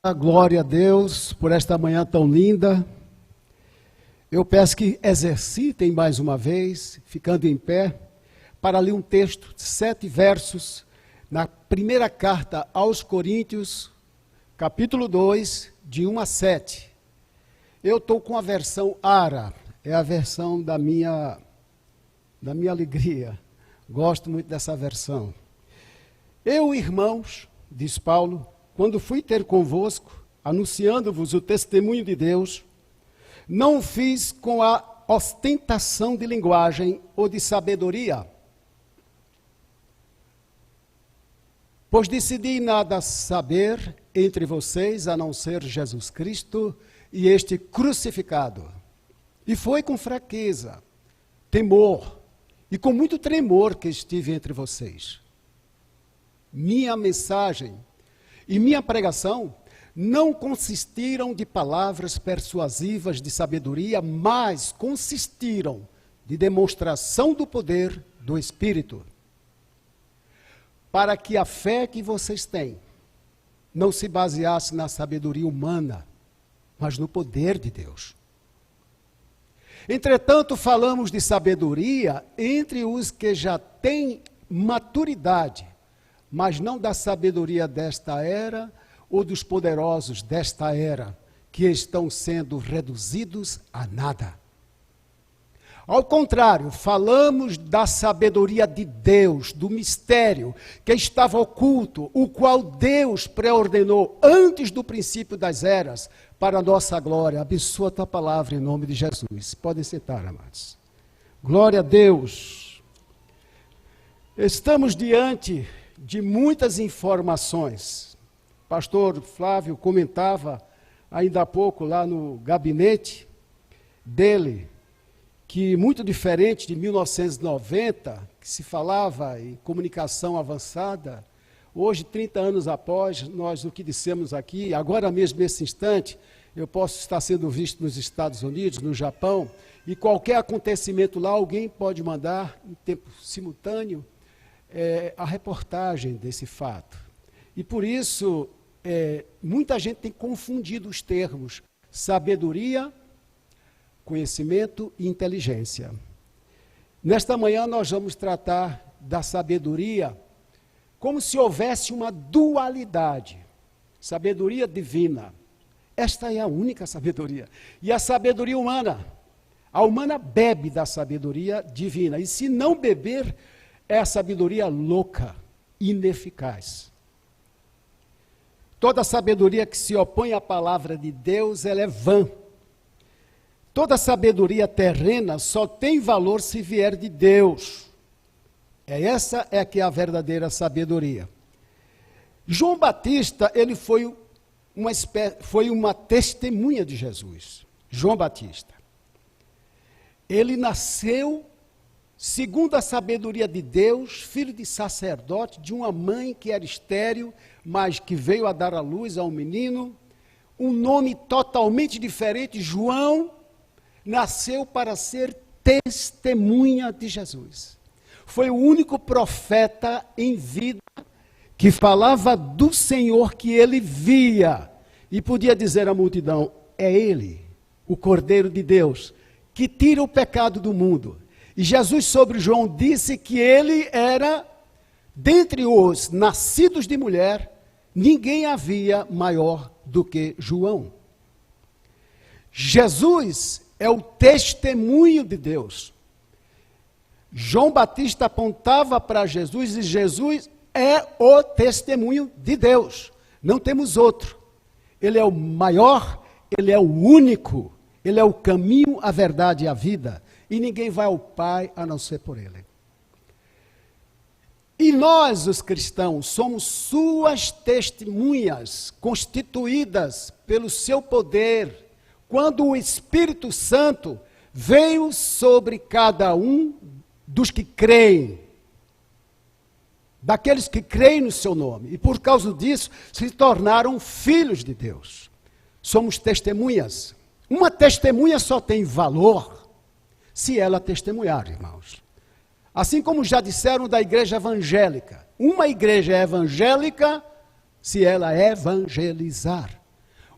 Glória a Deus por esta manhã tão linda. Eu peço que exercitem mais uma vez, ficando em pé, para ler um texto de 7 versos, na primeira carta aos Coríntios, capítulo 2, de 1 a 7. Eu estou com a versão ARA, é a versão da minha alegria. Gosto muito dessa versão. Eu, irmãos, diz Paulo, quando fui ter convosco, anunciando-vos o testemunho de Deus, não fiz com a ostentação de linguagem ou de sabedoria, pois decidi nada saber entre vocês, a não ser Jesus Cristo e este crucificado. E foi com fraqueza, temor e com muito tremor que estive entre vocês. Minha mensagem e minha pregação não consistiram de palavras persuasivas de sabedoria, mas consistiram de demonstração do poder do Espírito, para que a fé que vocês têm não se baseasse na sabedoria humana, mas no poder de Deus. Entretanto, falamos de sabedoria entre os que já têm maturidade, mas não da sabedoria desta era ou dos poderosos desta era, que estão sendo reduzidos a nada. Ao contrário, falamos da sabedoria de Deus, do mistério que estava oculto, o qual Deus preordenou antes do princípio das eras, para a nossa glória. Abençoa a tua palavra em nome de Jesus. Podem sentar, amados. Glória a Deus. Estamos diante de muitas informações. Pastor Flávio comentava ainda há pouco lá no gabinete dele, que muito diferente de 1990, que se falava em comunicação avançada, hoje, 30 anos após, nós o que dissemos aqui, agora mesmo nesse instante, eu posso estar sendo visto nos Estados Unidos, no Japão, e qualquer acontecimento lá, alguém pode mandar, em tempo simultâneo, a reportagem desse fato. E por isso, muita gente tem confundido os termos sabedoria, conhecimento e inteligência. Nesta manhã nós vamos tratar da sabedoria como se houvesse uma dualidade. Sabedoria divina. Esta é a única sabedoria. E a sabedoria humana. A humana bebe da sabedoria divina. E se não beber, é a sabedoria louca, ineficaz. Toda sabedoria que se opõe à palavra de Deus, ela é vã. Toda sabedoria terrena só tem valor se vier de Deus. Essa é que é a verdadeira sabedoria. João Batista, ele foi uma testemunha de Jesus. João Batista. Ele nasceu segundo a sabedoria de Deus, filho de sacerdote, de uma mãe que era estéril, mas que veio a dar à luz a um menino. Um nome totalmente diferente, João, nasceu para ser testemunha de Jesus. Foi o único profeta em vida que falava do Senhor que ele via e podia dizer à multidão, é ele, o Cordeiro de Deus, que tira o pecado do mundo. E Jesus sobre João disse que ele era, dentre os nascidos de mulher, ninguém havia maior do que João. Jesus é o testemunho de Deus. João Batista apontava para Jesus e Jesus é o testemunho de Deus. Não temos outro. Ele é o maior, ele é o único, ele é o caminho, a verdade e a vida. E ninguém vai ao Pai a não ser por ele. E nós, os cristãos, somos suas testemunhas, constituídas pelo seu poder, quando o Espírito Santo veio sobre cada um dos que creem, daqueles que creem no seu nome, e por causa disso se tornaram filhos de Deus. Somos testemunhas. Uma testemunha só tem valor se ela testemunhar, irmãos. Assim como já disseram da igreja evangélica, uma igreja é evangélica se ela evangelizar.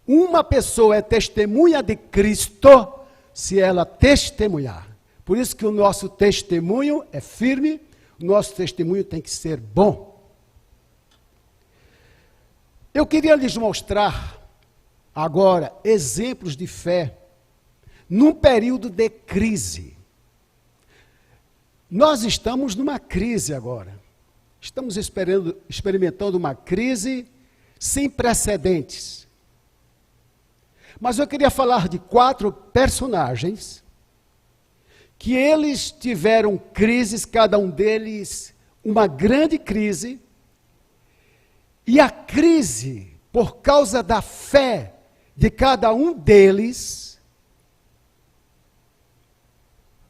Uma pessoa é testemunha de Cristo se ela testemunhar. Por isso que o nosso testemunho é firme, o nosso testemunho tem que ser bom. Eu queria lhes mostrar agora exemplos de fé num período de crise. Nós estamos numa crise agora. Estamos experimentando uma crise sem precedentes. Mas eu queria falar de 4 personagens que eles tiveram crises, cada um deles uma grande crise, e a crise, por causa da fé de cada um deles,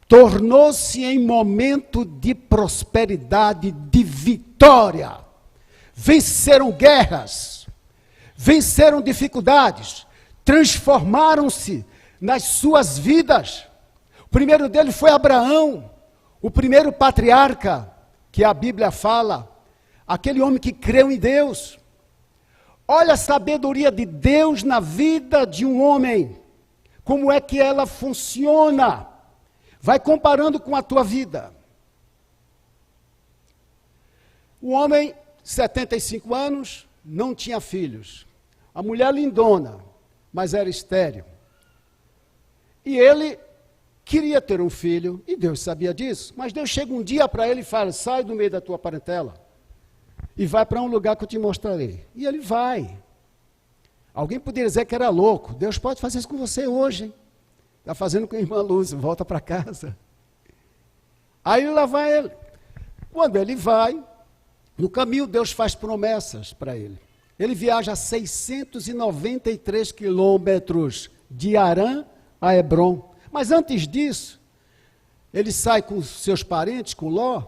tornou-se em momento de prosperidade, de vitória. Venceram guerras, venceram dificuldades, transformaram-se nas suas vidas. O primeiro deles foi Abraão, o primeiro patriarca que a Bíblia fala, aquele homem que creu em Deus. Olha a sabedoria de Deus na vida de um homem, como é que ela funciona. Vai comparando com a tua vida. O homem, 75 anos, não tinha filhos. A mulher lindona, mas era estéril. E ele queria ter um filho, e Deus sabia disso. Mas Deus chega um dia para ele e fala: sai do meio da tua parentela e vai para um lugar que eu te mostrarei. E ele vai. Alguém poderia dizer que era louco. Deus pode fazer isso com você hoje, hein? Está fazendo com a irmã Lúcia, volta para casa. Aí lá vai ele. Quando ele vai, no caminho Deus faz promessas para ele. Ele viaja 693 quilômetros de Harã a Hebrom. Mas antes disso, ele sai com seus parentes, com Ló,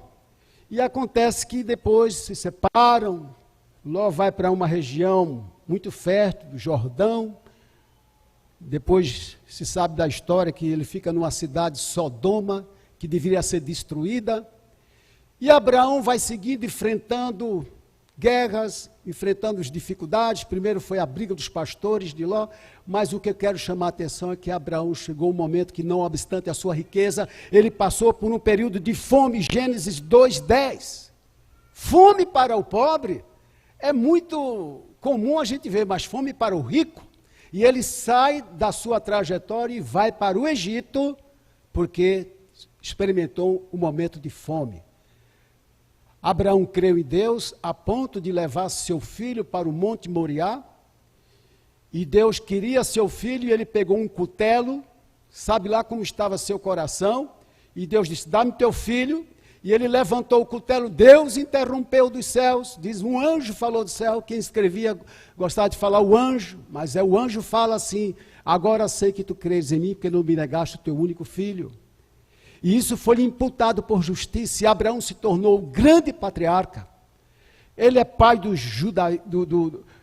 e acontece que depois se separam. Ló vai para uma região muito fértil, do Jordão. Depois se sabe da história que ele fica numa cidade, Sodoma, que deveria ser destruída. E Abraão vai seguindo, enfrentando guerras, enfrentando as dificuldades. Primeiro foi a briga dos pastores de Ló, mas o que eu quero chamar a atenção é que Abraão chegou um momento que, não obstante a sua riqueza, ele passou por um período de fome. Gênesis 2:10. Fome para o pobre é muito comum a gente ver, mas fome para o rico. E ele sai da sua trajetória e vai para o Egito, porque experimentou um momento de fome. Abraão creu em Deus a ponto de levar seu filho para o Monte Moriá, e Deus queria seu filho, e ele pegou um cutelo, sabe lá como estava seu coração, e Deus disse: dá-me teu filho, e ele levantou o cutelo. Deus interrompeu dos céus, diz, um anjo falou do céu. Quem escrevia gostava de falar o anjo, mas o anjo fala assim: agora sei que tu creres em mim, porque não me negaste o teu único filho. E isso foi imputado por justiça, e Abraão se tornou o grande patriarca. Ele é pai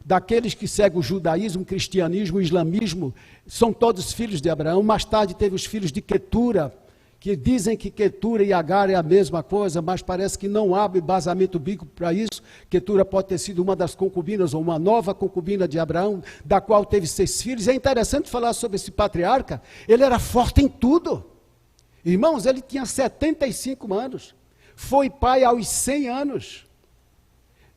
daqueles que seguem o judaísmo, o cristianismo, o islamismo, são todos filhos de Abraão. Mais tarde teve os filhos de Quetura, que dizem que Quetura e Agar é a mesma coisa, mas parece que não há embasamento bíblico para isso. Quetura pode ter sido uma das concubinas, ou uma nova concubina de Abraão, da qual teve 6 filhos. É interessante falar sobre esse patriarca. Ele era forte em tudo. Irmãos, ele tinha 75 anos, foi pai aos 100 anos.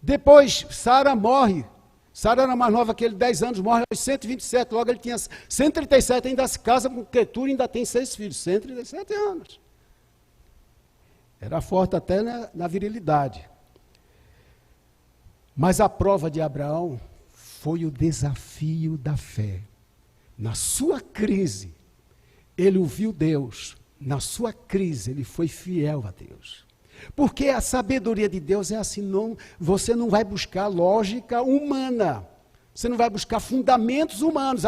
Depois, Sara morre. Sara era mais nova que ele, 10 anos, morre aos 127, logo ele tinha 137, ainda se casa com Quetura, ainda tem 6 filhos, 137 anos. Era forte até na virilidade. Mas a prova de Abraão foi o desafio da fé. Na sua crise, ele ouviu Deus. Na sua crise, ele foi fiel a Deus. Porque a sabedoria de Deus é assim, você não vai buscar lógica humana, você não vai buscar fundamentos humanos.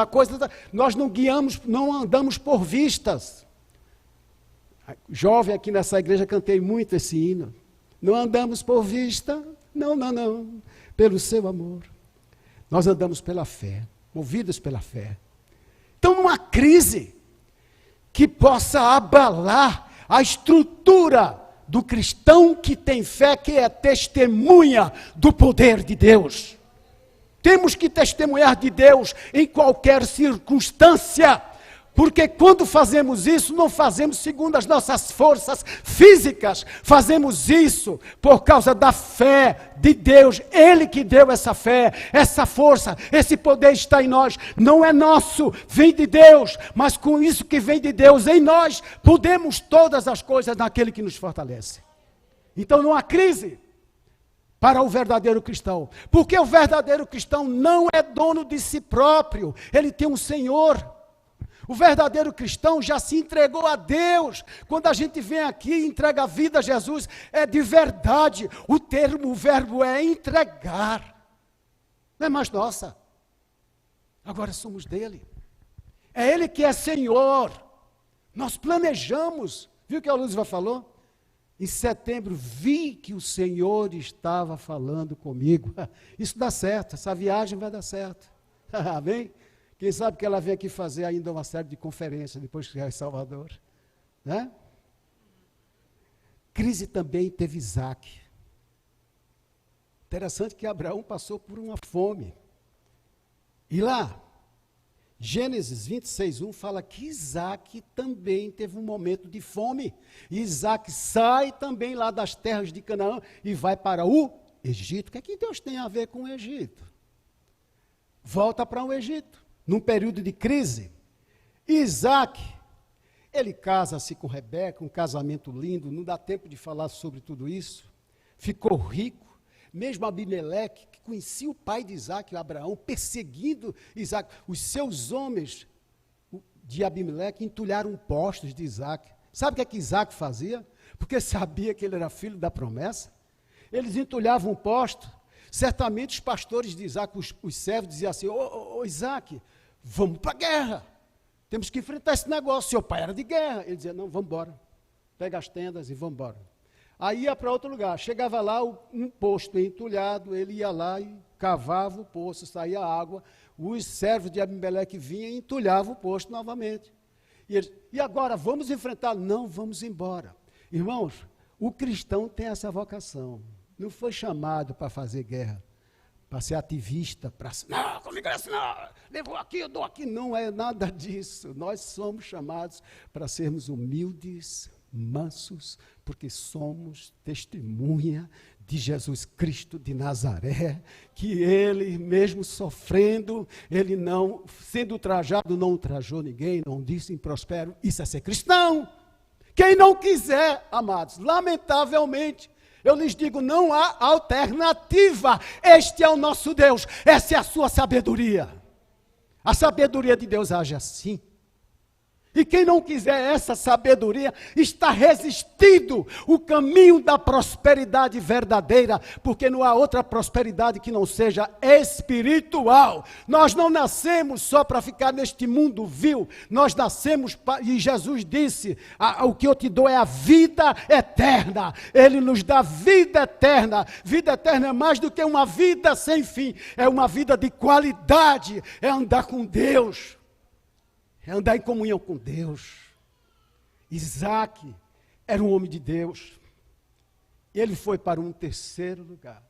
Nós não andamos por vistas. Jovem aqui nessa igreja, cantei muito esse hino. Não andamos por vista, não, pelo seu amor. Nós andamos pela fé, movidos pela fé. Então, numa crise que possa abalar a estrutura do cristão que tem fé, que é testemunha do poder de Deus. Temos que testemunhar de Deus em qualquer circunstância. Porque quando fazemos isso, não fazemos segundo as nossas forças físicas. Fazemos isso por causa da fé de Deus. Ele que deu essa fé, essa força, esse poder está em nós. Não é nosso, vem de Deus. Mas com isso que vem de Deus em nós, podemos todas as coisas naquele que nos fortalece. Então não há crise para o verdadeiro cristão. Porque o verdadeiro cristão não é dono de si próprio. Ele tem um Senhor. O verdadeiro cristão já se entregou a Deus. Quando a gente vem aqui e entrega a vida a Jesus, é de verdade. O verbo é entregar. Não é mais nossa. Agora somos dele. É ele que é Senhor. Nós planejamos. Viu o que a Lúcia falou? Em setembro, vi que o Senhor estava falando comigo. Isso dá certo, essa viagem vai dar certo. Amém? Quem sabe que ela vem aqui fazer ainda uma série de conferências, depois que chegar em Salvador. Né? Crise também teve Isaac. Interessante que Abraão passou por uma fome. E lá, Gênesis 26:1 fala que Isaac também teve um momento de fome. E Isaac sai também lá das terras de Canaã e vai para o Egito. O que Deus tem a ver com o Egito? Volta para o Egito. Num período de crise, Isaac, ele casa-se com Rebeca, um casamento lindo, não dá tempo de falar sobre tudo isso, ficou rico, mesmo Abimeleque, que conhecia o pai de Isaac, Abraão, perseguindo Isaac, os seus homens de Abimeleque entulharam postos de Isaac. Sabe o que Isaac fazia? Porque sabia que ele era filho da promessa, eles entulhavam um posto. Certamente os pastores de Isaac, os servos, diziam assim: ô Isaac, vamos para a guerra, temos que enfrentar esse negócio. Seu pai era de guerra. Ele dizia: não, vamos embora, pega as tendas e vamos embora. Aí ia para outro lugar, chegava lá, um posto entulhado, ele ia lá e cavava o poço, saía água, os servos de Abimeleque vinham e entulhavam o posto novamente. E agora, vamos enfrentar? Não, vamos embora. Irmãos, o cristão tem essa vocação. Não foi chamado para fazer guerra, para ser ativista, para... Não, comigo é assim, não, levou aqui, eu dou aqui. Não é nada disso. Nós somos chamados para sermos humildes, mansos, porque somos testemunha de Jesus Cristo de Nazaré, que ele, mesmo sofrendo, ele não, sendo ultrajado, não ultrajou ninguém, não disse improspero. Isso é ser cristão. Quem não quiser, amados, lamentavelmente, eu lhes digo, não há alternativa. Este é o nosso Deus, essa é a sua sabedoria. A sabedoria de Deus age assim. E quem não quiser essa sabedoria está resistindo o caminho da prosperidade verdadeira, porque não há outra prosperidade que não seja espiritual. Nós não nascemos só para ficar neste mundo vil, nós nascemos, e Jesus disse, o que eu te dou é a vida eterna. Ele nos dá vida eterna. Vida eterna é mais do que uma vida sem fim, é uma vida de qualidade, é andar com Deus. É andar em comunhão com Deus. Isaac era um homem de Deus. Ele foi para um terceiro lugar.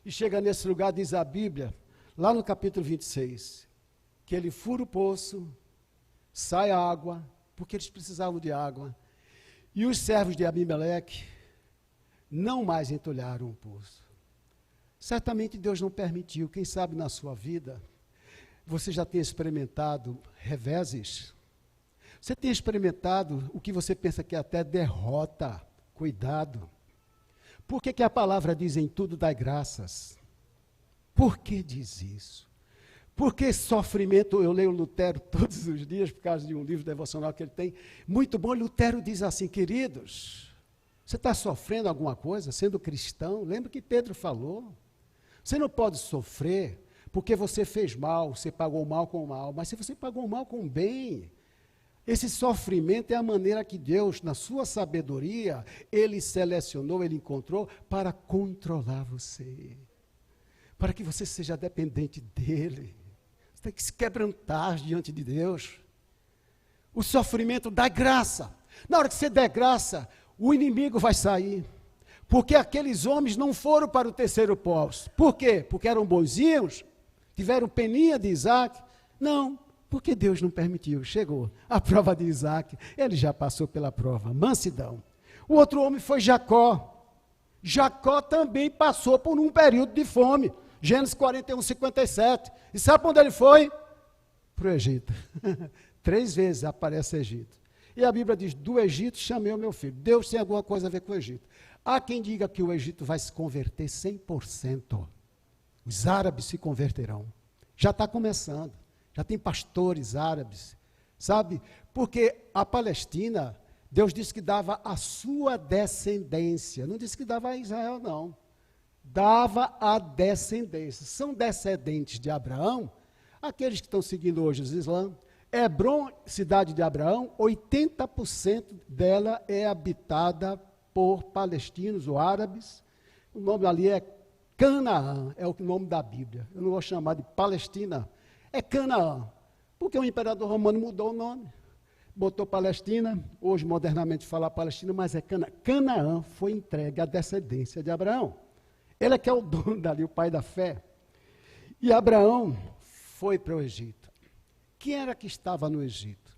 E chega nesse lugar, diz a Bíblia, lá no capítulo 26, que ele fura o poço, sai a água, porque eles precisavam de água. E os servos de Abimeleque não mais entulharam o poço. Certamente Deus não permitiu. Quem sabe na sua vida você já tem experimentado reveses? Você tem experimentado o que você pensa que é até derrota? Cuidado. Por que a palavra diz em tudo dai graças? Por que diz isso? Porque sofrimento, eu leio Lutero todos os dias por causa de um livro devocional que ele tem, muito bom. Lutero diz assim: queridos, você está sofrendo alguma coisa sendo cristão? Lembra que Pedro falou? Você não pode sofrer porque você fez mal, você pagou mal com mal, mas se você pagou mal com bem, esse sofrimento é a maneira que Deus, na sua sabedoria, Ele selecionou, Ele encontrou para controlar você, para que você seja dependente dEle. Você tem que se quebrantar diante de Deus. O sofrimento dá graça. Na hora que você der graça, o inimigo vai sair. Porque aqueles homens não foram para o terceiro poço. Por quê? Porque eram bonzinhos, Tiveram peninha de Isaac? Não, porque Deus não permitiu. Chegou a prova de Isaac, ele já passou pela prova. Mansidão. O outro homem foi Jacó. Jacó também passou por um período de fome. Gênesis 41, 57. E sabe para onde ele foi? Para o Egito. 3 vezes aparece Egito. E a Bíblia diz, do Egito chamei o meu filho. Deus tem alguma coisa a ver com o Egito. Há quem diga que o Egito vai se converter 100%. Os árabes se converterão. Já está começando. Já tem pastores árabes. Sabe? Porque a Palestina, Deus disse que dava a sua descendência. Não disse que dava a Israel, não. Dava a descendência. São descendentes de Abraão, aqueles que estão seguindo hoje os Islã. Hebrom, cidade de Abraão, 80% dela é habitada por palestinos ou árabes. O nome ali é Canaã, é o nome da Bíblia. Eu não vou chamar de Palestina, é Canaã. Porque o imperador romano mudou o nome. Botou Palestina, hoje modernamente fala Palestina, mas é Canaã. Canaã foi entregue à descendência de Abraão. Ele é que é o dono dali, o pai da fé. E Abraão foi para o Egito. Quem era que estava no Egito?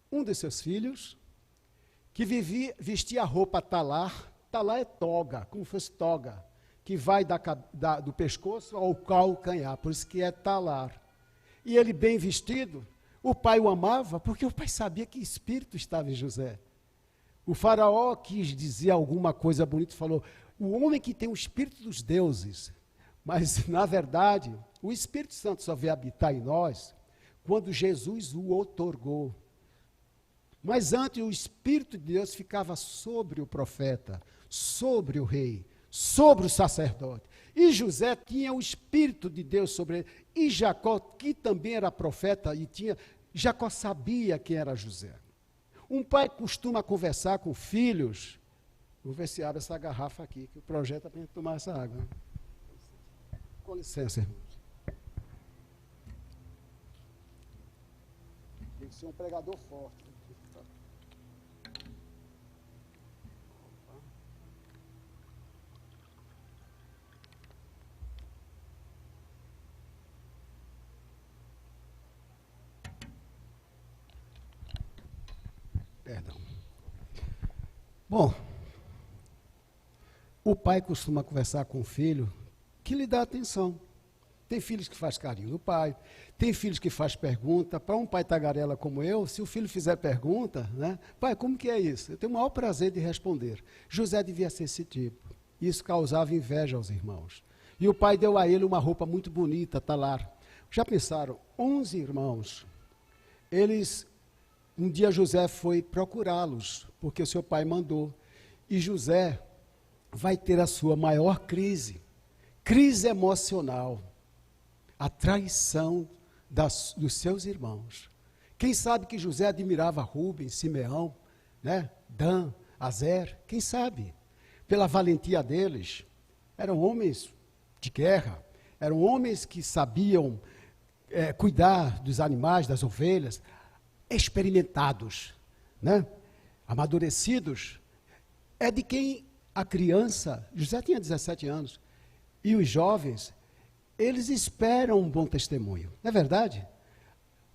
Um de seus filhos, que vestia a roupa talar. Talar é toga, como fosse toga, que vai do pescoço ao calcanhar, por isso que é talar. E ele bem vestido, o pai o amava, porque o pai sabia que espírito estava em José. O faraó quis dizer alguma coisa bonita, falou, o homem que tem o espírito dos deuses, mas, na verdade, o Espírito Santo só veio habitar em nós quando Jesus o outorgou. Mas antes o Espírito de Deus ficava sobre o profeta, sobre o rei, sobre o sacerdote. E José tinha o Espírito de Deus sobre ele. E Jacó, que também era profeta, Jacó sabia quem era José. Um pai costuma conversar com filhos. Vou ver se abre essa garrafa aqui, que o projeto é para a gente tomar essa água. Com licença, irmãos. Tem que ser um pregador forte. Perdão. Bom, o pai costuma conversar com o filho que lhe dá atenção. Tem filhos que faz carinho no pai, tem filhos que faz pergunta. Para um pai tagarela como eu, se o filho fizer pergunta, né? Pai, como que é isso? Eu tenho o maior prazer de responder. José devia ser esse tipo. Isso causava inveja aos irmãos. E o pai deu a ele uma roupa muito bonita, talar. Já pensaram? 11 irmãos. Um dia José foi procurá-los, porque o seu pai mandou. E José vai ter a sua maior crise emocional. A traição dos seus irmãos. Quem sabe que José admirava Rubens, Simeão, né? Dan, Azer, quem sabe? Pela valentia deles. Eram homens de guerra, eram homens que sabiam cuidar dos animais, das ovelhas, experimentados, né? Amadurecidos. É de quem a criança, José tinha 17 anos, e os jovens, eles esperam um bom testemunho, não é verdade?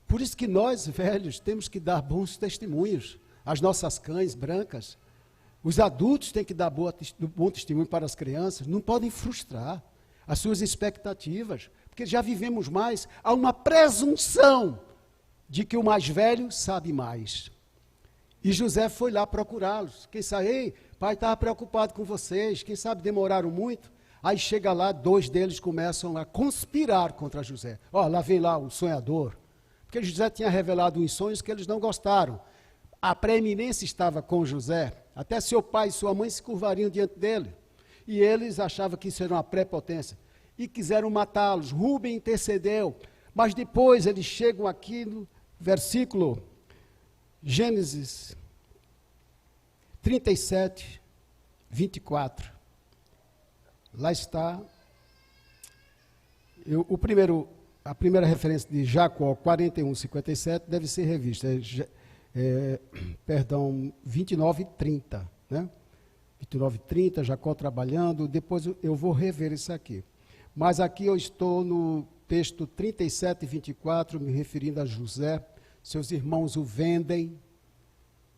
Por isso que nós, velhos, temos que dar bons testemunhos, as nossas cães brancas. Os adultos têm que dar bom testemunho para as crianças, não podem frustrar as suas expectativas, porque já vivemos mais, há uma presunção de que o mais velho sabe mais. E José foi lá procurá-los. Quem sabe, ei, pai estava preocupado com vocês, quem sabe demoraram muito. Aí chega lá, 2 deles começam a conspirar contra José. Ó, lá vem lá o sonhador. Porque José tinha revelado uns sonhos que eles não gostaram. A preeminência estava com José. Até seu pai e sua mãe se curvariam diante dele. E eles achavam que isso era uma prepotência. E quiseram matá-los. Rubem intercedeu. Mas depois eles chegam aqui no versículo Gênesis 37, 24. Lá está, a primeira referência de Jacó, 41, 57, deve ser revista, 29 e 30, né? 29 e 30, Jacó trabalhando, depois eu vou rever isso aqui. Mas aqui eu estou no texto 37 e 24, me referindo a José. Seus irmãos o vendem,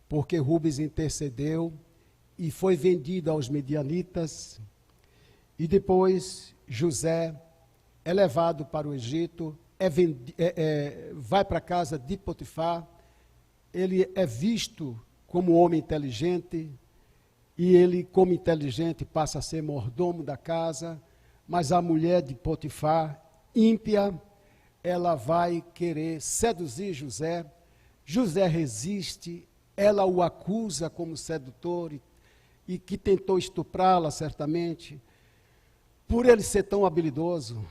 porque Rubens intercedeu, e foi vendido aos medianitas. E depois José é levado para o Egito, vai para a casa de Potifar. Ele é visto como um homem inteligente, e ele, como inteligente, passa a ser mordomo da casa. Mas a mulher de Potifar, ímpia, ela vai querer seduzir José. José resiste, ela o acusa como sedutor e que tentou estuprá-la, certamente, por ele ser tão habilidoso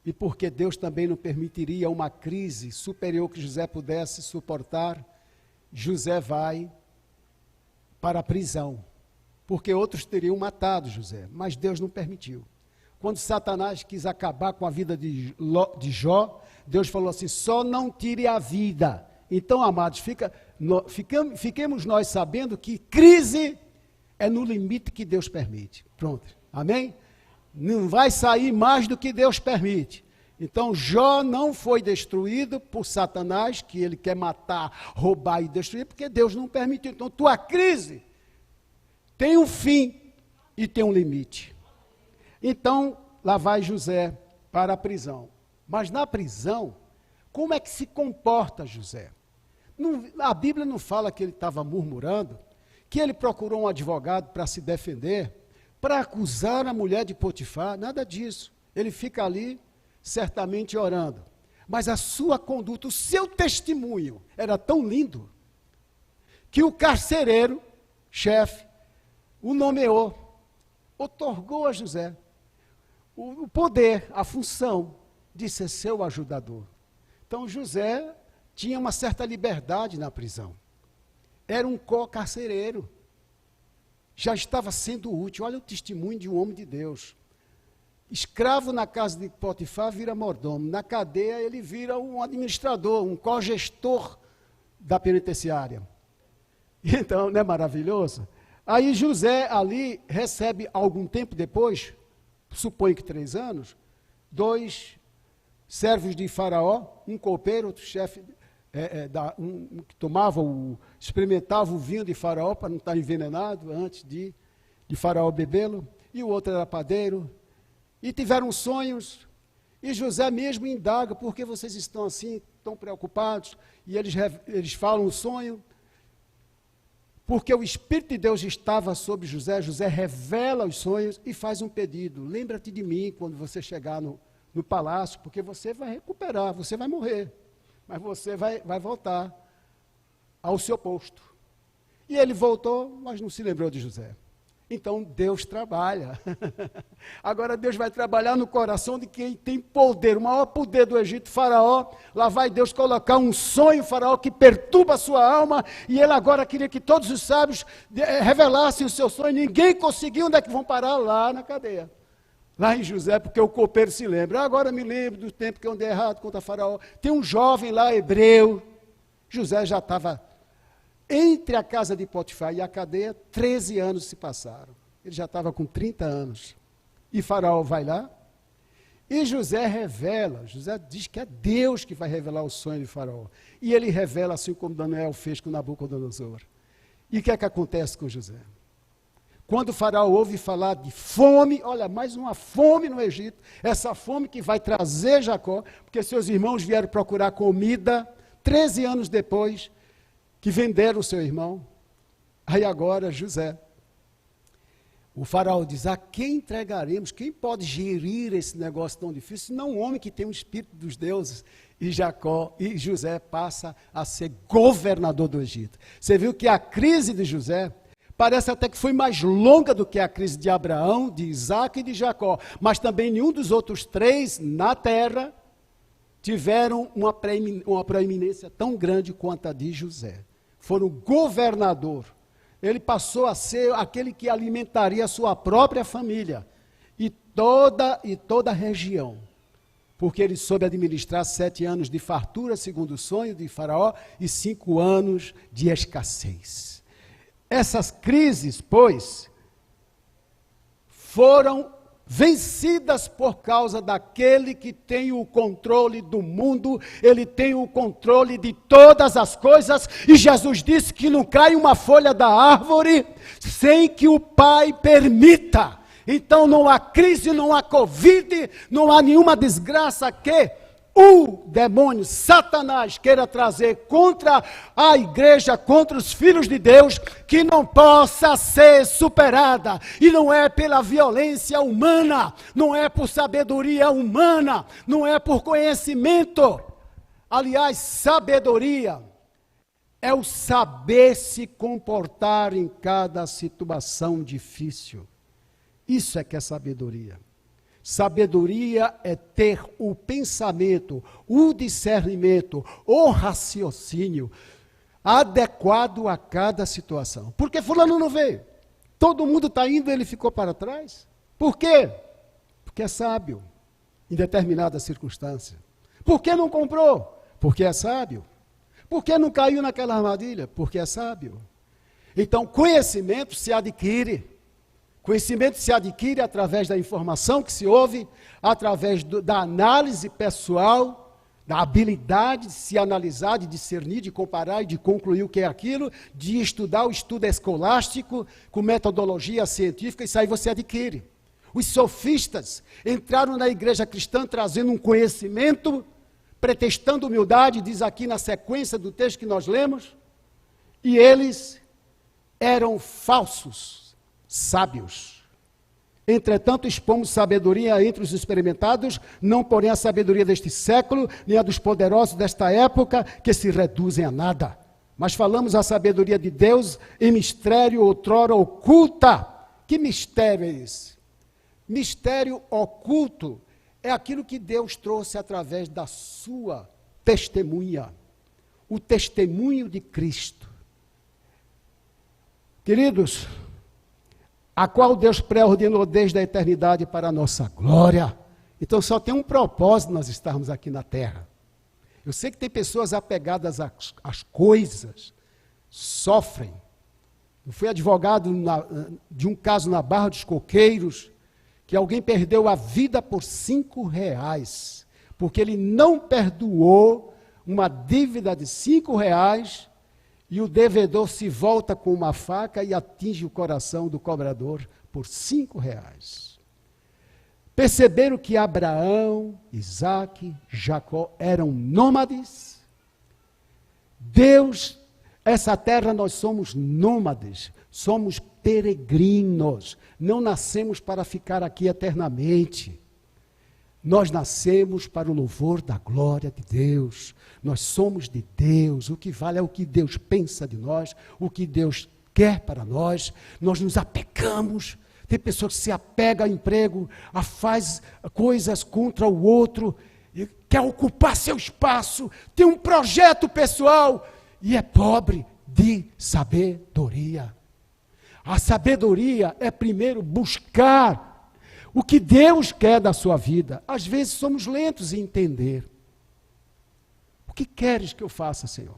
e porque Deus também não permitiria uma crise superior que José pudesse suportar. José vai para a prisão, porque outros teriam matado José, mas Deus não permitiu. Quando Satanás quis acabar com a vida de Jó, Deus falou assim: só não tire a vida. Então, amados, fiquemos nós sabendo que crise é no limite que Deus permite. Pronto, amém? Não vai sair mais do que Deus permite. Então, Jó não foi destruído por Satanás, que ele quer matar, roubar e destruir, porque Deus não permitiu. Então, tua crise tem um fim e tem um limite. Então, lá vai José para a prisão. Mas na prisão, como é que se comporta José? A Bíblia não fala que ele estava murmurando, que ele procurou um advogado para se defender, para acusar a mulher de Potifar, nada disso. Ele fica ali, certamente orando. Mas a sua conduta, o seu testemunho, era tão lindo, que o carcereiro, chefe, o nomeou, outorgou a José o poder, a função de ser seu ajudador. Então José tinha uma certa liberdade na prisão. Era um co-carcereiro. Já estava sendo útil. Olha o testemunho de um homem de Deus. Escravo na casa de Potifar vira mordomo. Na cadeia ele vira um administrador, um co-gestor da penitenciária. Então, não é maravilhoso? Aí José ali recebe, algum tempo depois, suponho que 3 anos, 2 servos de Faraó, um copeiro, outro chefe, que experimentava o vinho de Faraó para não estar envenenado antes de Faraó bebê-lo, e o outro era padeiro, e tiveram sonhos, e José mesmo indaga: por que vocês estão assim, tão preocupados? E eles falam o sonho, porque o Espírito de Deus estava sobre José. José revela os sonhos e faz um pedido: lembra-te de mim quando você chegar no palácio, porque você vai recuperar, você vai morrer, mas você vai voltar ao seu posto. E ele voltou, mas não se lembrou de José. Então Deus trabalha. Agora Deus vai trabalhar no coração de quem tem poder, o maior poder do Egito, Faraó. Lá vai Deus colocar um sonho, Faraó, que perturba a sua alma, e ele agora queria que todos os sábios revelassem o seu sonho. Ninguém conseguiu. Onde é que vão parar? Lá na cadeia. Lá em José, porque o copeiro se lembra: agora me lembro do tempo que eu andei errado contra Faraó. Tem um jovem lá, hebreu. José já estava entre a casa de Potifar e a cadeia, 13 anos se passaram. Ele já estava com 30 anos. E Faraó vai lá, e José revela. José diz que é Deus que vai revelar o sonho de Faraó. E ele revela, assim como Daniel fez com Nabucodonosor. E o que é que acontece com José? Quando o Faraó ouve falar de fome, olha, mais uma fome no Egito, essa fome que vai trazer Jacó, porque seus irmãos vieram procurar comida, 13 anos depois, que venderam o seu irmão. Aí agora José, o Faraó diz: a quem entregaremos? Quem pode gerir esse negócio tão difícil? Não um homem que tem o espírito dos deuses. E José passa a ser governador do Egito. Você viu que a crise de José parece até que foi mais longa do que a crise de Abraão, de Isaac e de Jacó. Mas também nenhum dos outros 3 na terra tiveram uma proeminência tão grande quanto a de José. Foram governador. Ele passou a ser aquele que alimentaria a sua própria família e toda a região. Porque ele soube administrar 7 anos de fartura, segundo o sonho de Faraó, e 5 anos de escassez. Essas crises, pois, foram vencidas por causa daquele que tem o controle do mundo, ele tem o controle de todas as coisas, e Jesus disse que não cai uma folha da árvore sem que o Pai permita. Então não há crise, não há Covid, não há nenhuma desgraça que o demônio, Satanás, queira trazer contra a igreja, contra os filhos de Deus, que não possa ser superada. E não é pela violência humana, não é por sabedoria humana, não é por conhecimento. Aliás, sabedoria é o saber se comportar em cada situação difícil. Isso é que é sabedoria. Sabedoria é ter o pensamento, o discernimento, o raciocínio adequado a cada situação. Por que fulano não veio? Todo mundo está indo, ele ficou para trás. Por quê? Porque é sábio em determinada circunstância. Por que não comprou? Porque é sábio. Por que não caiu naquela armadilha? Porque é sábio. Então, conhecimento se adquire. Conhecimento se adquire através da informação que se ouve, através da análise pessoal, da habilidade de se analisar, de discernir, de comparar e de concluir o que é aquilo, de estudar o estudo escolástico com metodologia científica, isso aí você adquire. Os sofistas entraram na igreja cristã trazendo um conhecimento, pretextando humildade, diz aqui na sequência do texto que nós lemos, e eles eram falsos sábios. Entretanto, expomos sabedoria entre os experimentados, não porém a sabedoria deste século, nem a dos poderosos desta época, que se reduzem a nada. Mas falamos a sabedoria de Deus em mistério outrora oculta. Que mistério é esse? Mistério oculto é aquilo que Deus trouxe através da sua testemunha. O testemunho de Cristo. Queridos, a qual Deus pré-ordenou desde a eternidade para a nossa glória. Então só tem um propósito nós estarmos aqui na terra. Eu sei que tem pessoas apegadas às coisas, sofrem. Eu fui advogado de um caso na Barra dos Coqueiros, que alguém perdeu a vida por R$5, porque ele não perdoou uma dívida de R$5, e o devedor se volta com uma faca e atinge o coração do cobrador por R$5. Perceberam que Abraão, Isaque, Jacó eram nômades? Deus, essa terra nós somos nômades, somos peregrinos, não nascemos para ficar aqui eternamente. Nós nascemos para o louvor da glória de Deus. Nós somos de Deus. O que vale é o que Deus pensa de nós, o que Deus quer para nós. Nós nos apegamos. Tem pessoas que se apegam ao emprego, faz coisas contra o outro, quer ocupar seu espaço, tem um projeto pessoal e é pobre de sabedoria. A sabedoria é primeiro buscar o que Deus quer da sua vida. Às vezes somos lentos em entender. O que queres que eu faça, Senhor?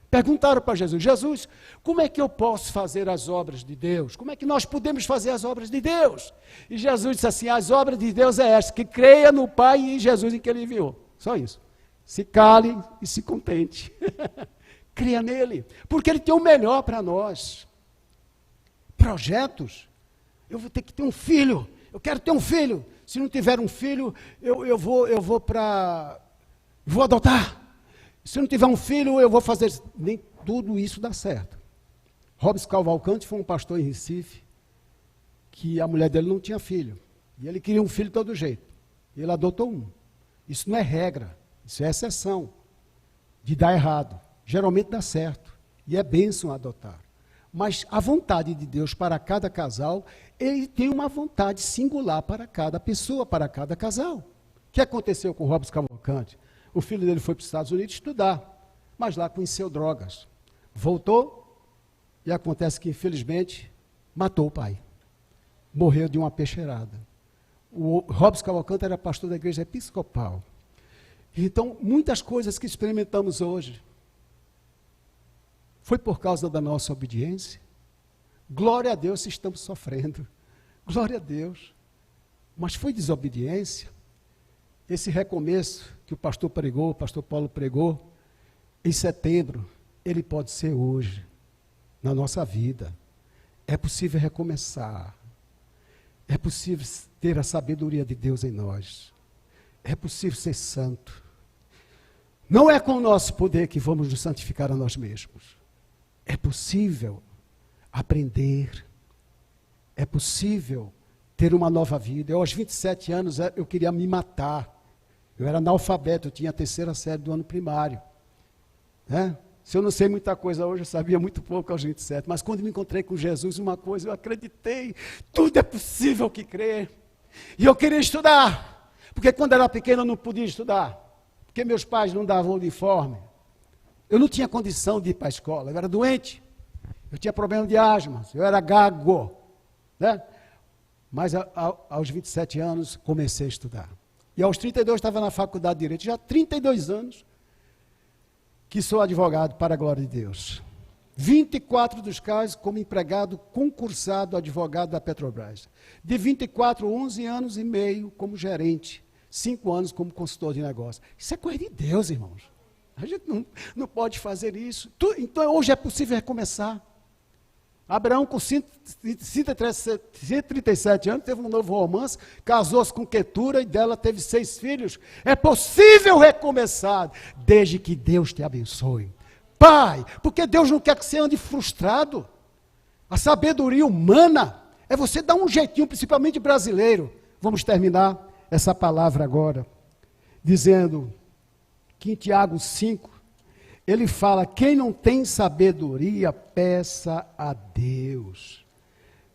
Perguntaram para Jesus, Jesus, como é que eu posso fazer as obras de Deus? Como é que nós podemos fazer as obras de Deus? E Jesus disse assim, as obras de Deus é esta, que creia no Pai e em Jesus em que Ele enviou. Só isso. Se cale e se contente. Creia nele, porque Ele tem o melhor para nós. Projetos. Eu vou ter que ter um filho. Eu quero ter um filho. Se não tiver um filho, eu vou adotar. Se não tiver um filho, eu vou fazer. Nem tudo isso dá certo. Robson Cavalcante foi um pastor em Recife, que a mulher dele não tinha filho. E ele queria um filho de todo jeito. E ele adotou um. Isso não é regra, isso é exceção de dar errado. Geralmente dá certo. E é bênção adotar. Mas a vontade de Deus para cada casal, Ele tem uma vontade singular para cada pessoa, para cada casal. O que aconteceu com o Robson Cavalcante? O filho dele foi para os Estados Unidos estudar, mas lá conheceu drogas. Voltou e acontece que, infelizmente, matou o pai. Morreu de uma peixeirada. O Robson Cavalcante era pastor da igreja episcopal. Então, muitas coisas que experimentamos hoje, foi por causa da nossa obediência. Glória a Deus se estamos sofrendo. Glória a Deus. Mas foi desobediência. Esse recomeço que o pastor pregou, o pastor Paulo pregou, em setembro, ele pode ser hoje, na nossa vida. É possível recomeçar. É possível ter a sabedoria de Deus em nós. É possível ser santo. Não é com o nosso poder que vamos nos santificar a nós mesmos. É possível aprender. É possível ter uma nova vida. Eu, aos 27 anos, eu queria me matar. Eu era analfabeto, eu tinha a 3ª série do ano primário. Se eu não sei muita coisa hoje, eu sabia muito pouco aos 27. Mas quando me encontrei com Jesus, uma coisa, eu acreditei. Tudo é possível que crer. E eu queria estudar. Porque quando era pequeno eu não podia estudar. Porque meus pais não davam uniforme. Eu não tinha condição de ir para a escola. Eu era doente. Eu tinha problema de asma. Eu era gago. Mas aos 27 anos comecei a estudar. E aos 32 estava na faculdade de Direito. Já há 32 anos que sou advogado para a glória de Deus. 24 dos casos como empregado concursado advogado da Petrobras. De 24, 11 anos e meio como gerente. 5 anos como consultor de negócio. Isso é coisa de Deus, irmãos. A gente não pode fazer isso. Então hoje é possível recomeçar. Abraão, com 137 anos, teve um novo romance, casou-se com Quetura e dela teve 6 filhos. É possível recomeçar, desde que Deus te abençoe. Pai, porque Deus não quer que você ande frustrado. A sabedoria humana é você dar um jeitinho, principalmente brasileiro. Vamos terminar essa palavra agora, dizendo que em Tiago 5, ele fala, quem não tem sabedoria, peça a Deus.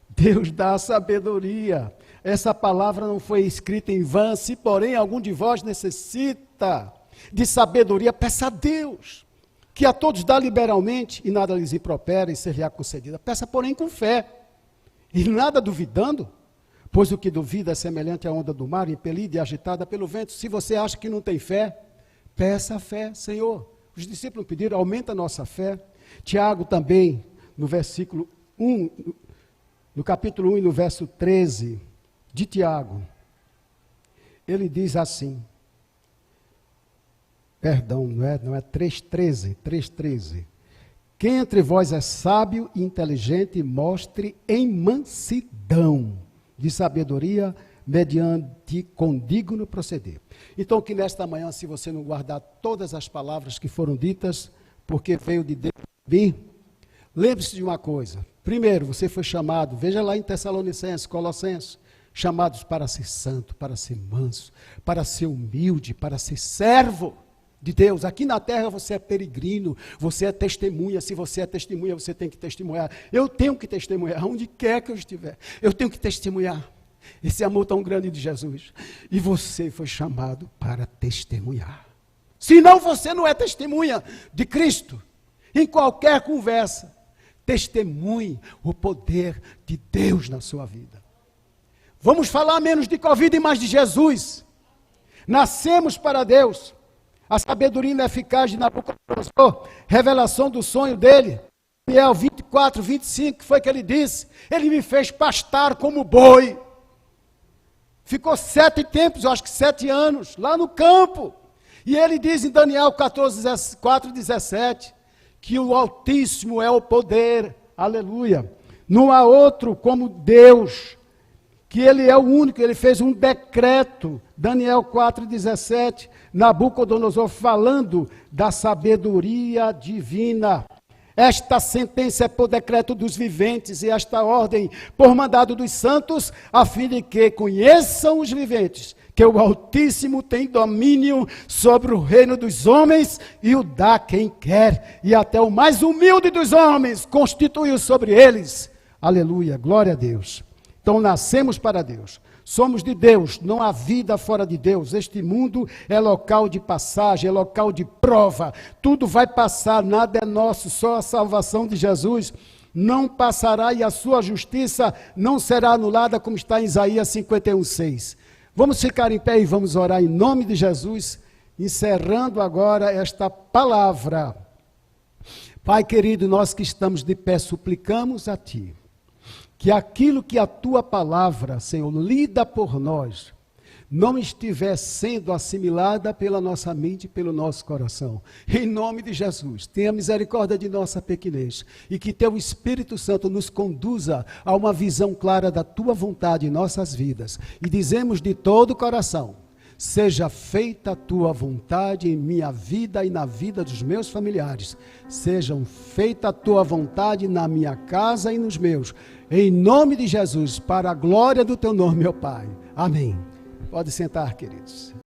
Deus dá a sabedoria. Essa palavra não foi escrita em vão. Se, porém, algum de vós necessita de sabedoria, peça a Deus, que a todos dá liberalmente, e nada lhes impropera, e ser-lhe-á concedida. Peça, porém, com fé, e nada duvidando, pois o que duvida é semelhante à onda do mar, impelida e agitada pelo vento. Se você acha que não tem fé, peça a fé, Senhor. Os discípulos pediram, aumenta a nossa fé. Tiago também, no versículo 1, no capítulo 1 e no verso 13 de Tiago, ele diz assim, perdão, não é 3,13, 3,13. Quem entre vós é sábio e inteligente, mostre em mansidão de sabedoria, mediante condigno proceder. Então, que nesta manhã, se você não guardar todas as palavras que foram ditas, porque veio de Deus, lembre-se de uma coisa. Primeiro, você foi chamado, veja lá em Tessalonicenses, Colossenses, chamados para ser santo, para ser manso, para ser humilde, para ser servo de Deus. Aqui na terra você é peregrino, você é testemunha. Se você é testemunha, você tem que testemunhar. Eu tenho que testemunhar, onde quer que eu estiver. Eu tenho que testemunhar esse amor tão grande de Jesus. E você foi chamado para testemunhar. Senão você não é testemunha de Cristo. Em qualquer conversa, testemunhe o poder de Deus na sua vida. Vamos falar menos de Covid e mais de Jesus. Nascemos para Deus. A sabedoria ineficaz de Nabucodonosor, revelação do sonho dele. Daniel 24, 25, foi que ele disse, ele me fez pastar como boi. Ficou 7 tempos, eu acho que 7 anos, lá no campo. E ele diz em Daniel 14, 4, 17, que o Altíssimo é o poder, aleluia. Não há outro como Deus, que ele é o único, ele fez um decreto, Daniel 4, 17, Nabucodonosor falando da sabedoria divina. Esta sentença é por decreto dos viventes e esta ordem por mandado dos santos, a fim de que conheçam os viventes, que o Altíssimo tem domínio sobre o reino dos homens e o dá quem quer, e até o mais humilde dos homens constituiu sobre eles. Aleluia, glória a Deus. Então nascemos para Deus. Somos de Deus, não há vida fora de Deus. Este mundo é local de passagem, é local de prova. Tudo vai passar, nada é nosso, só a salvação de Jesus não passará e a sua justiça não será anulada, como está em Isaías 51:6. Vamos ficar em pé e vamos orar em nome de Jesus, encerrando agora esta palavra. Pai querido, nós que estamos de pé, suplicamos a Ti que aquilo que a tua palavra, Senhor, lida por nós, não estiver sendo assimilada pela nossa mente e pelo nosso coração. Em nome de Jesus, tenha misericórdia de nossa pequenez e que teu Espírito Santo nos conduza a uma visão clara da tua vontade em nossas vidas. E dizemos de todo o coração: seja feita a tua vontade em minha vida e na vida dos meus familiares. Sejam feita a tua vontade na minha casa e nos meus. Em nome de Jesus, para a glória do teu nome, meu Pai. Amém. Pode sentar, queridos.